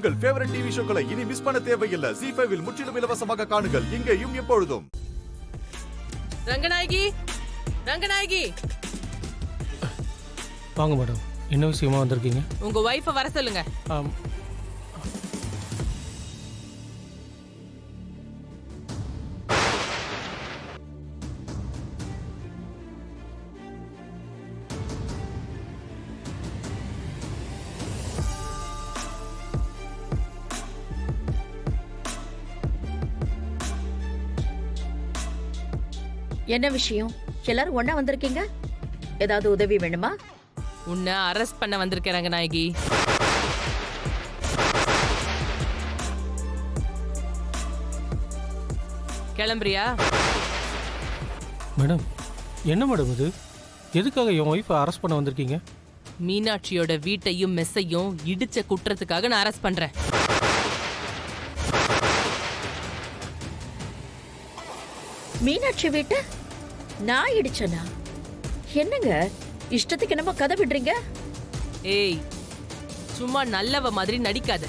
உங்கள் favourite TV ஷோக்களை இனி miss பண்ண தேவையில்லை. ZEE5 இல் முற்றிலும் இலவசமாக காணுங்கள். இங்கேயும் எப்பொழுதும். ரங்கநாயகி, ரங்கநாயகி. வாங்க மேடம், என்ன விஷயமா வந்திருக்கீங்க? உங்க வைஃபை வர சொல்லுங்க. என்ன விஷயம்? எல்லாரும் ஒண்ணா வந்திருக்கீங்க? ஏதாவது உதவி வேணுமா? உன்னை அரெஸ்ட் பண்ண வந்திருக்கேன் ரங்கநாயகி. கிளம்புறியா? மேடம், என்ன மேடம் இது? எதுக்காக என் ஒய்ஃபை அரெஸ்ட் பண்ண வந்திருக்கீங்க? மீனாட்சியோட வீட்டையும் மெஸ்ஸையும் இடிச்ச குற்றத்துக்காக நான் அரெஸ்ட் பண்றேன். மீனாட்சி வீட்டு நான் இடிச்சனா? என்னங்க இஷ்டத்துக்கு என்னமோ கதை விடுறீங்க? ஏய், சும்மா நல்லவ மாதிரி நடிக்காத.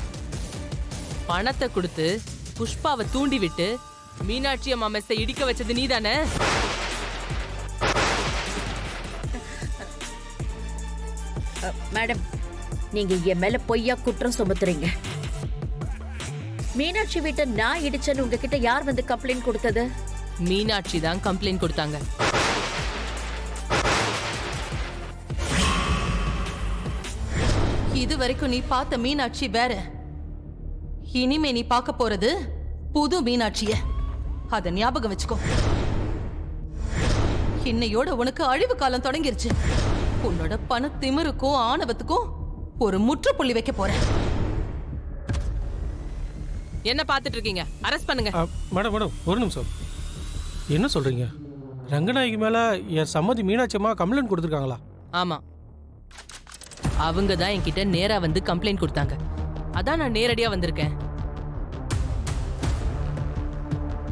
பணத்தை கொடுத்து புஷ்பாவை தூண்டி விட்டு மீனாட்சி அம்மா மெஸ்ஸை இடிக்க வச்சது நீதானே? மேடம், நீங்க என் மேல பொய்யா குற்றம் சுமத்துறீங்க. மீனாட்சி வீட்டை நான் இடிச்சேன்னு உங்ககிட்ட யார் வந்து கம்ப்ளைண்ட் கொடுத்தது? மீனாட்சி தான் கம்ப்ளைண்ட் கொடுத்தாங்க. இது வரைக்கும் நீ பார்த்த மீனாட்சி வேற. இனிமே நீ பார்க்க போறது புது மீனாட்சிய. அத ஞாபகம் வச்சுக்கோ. இன்னையோட உனக்கு அழிவு காலம் தொடங்கிருச்சு. உன்னோட பண திமிருக்கும் ஆணவத்துக்கும் ஒரு முற்றுப்புள்ளி வைக்க போறேன். என்ன பார்த்துட்டு இருக்கீங்க? அரெஸ்ட் பண்ணுங்க. மேடம் மேடம், ஒரு நிமிஷம். என்ன சொல்றீங்க? ரங்கநாயகி மேல என் சம்மதி மீனாட்சி அம்மா கம்ப்ளைண்ட் கொடுத்துருக்காங்களா? ஆமா, அவங்க தான் என்கிட்ட நேரா வந்து கம்ப்ளைண்ட் கொடுத்தாங்க. அதான் நான் நேரடியா வந்திருக்கேன்.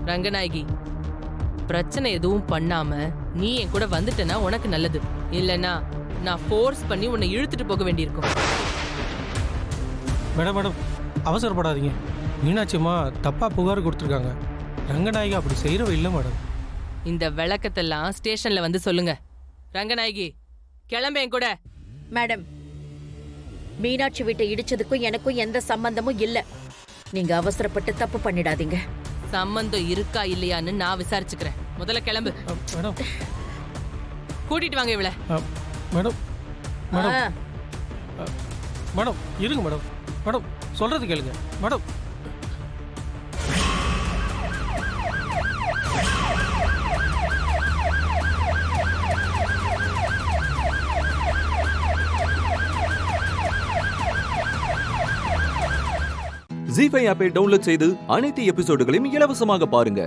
ரங்கநாயகி, பிரச்சனை எதுவும் பண்ணாம நீ என் கூட வந்துட்டனா உனக்கு நல்லது. இல்லனா நான் ஃபோர்ஸ் பண்ணி உன்னை இழுத்துட்டு போக வேண்டியிருக்கும். மேடம் மேடம், அவசரப்படாதீங்க. மீனாட்சி அம்மா தப்பா புகார் கொடுத்துருக்காங்க. ரங்கநாயகி அப்படி செய்யறவ இல்லை மேடம். இந்த விளக்கத்தெல்லாம் ஸ்டேஷன்ல வந்து சொல்லுங்க. ரங்கநாயகி, கிளம்ப என் கூட. மேடம், மீனாட்சி வீட்டை இடிச்சதுக்கும் எனக்கும் எந்த சம்பந்தமும் இல்ல. நீங்க அவசரப்பட்டு தப்பு பண்ணிடாதீங்க. சம்பந்தம் இருக்கா இல்லையான்னு நான் விசாரிச்சுக்கிறேன். முதல்ல கிளம்பு. மேடம், கூட்டிட்டு வாங்க இவளை. மேடம் மேடம் மேடம், இருங்க மேடம். மேடம், சொல்றது கேளுங்க மேடம். ZEE5 ஆப்பை டவுன்லோட் செய்து அனைத்து எபிசோடுகளையும் இலவசமாக பாருங்க.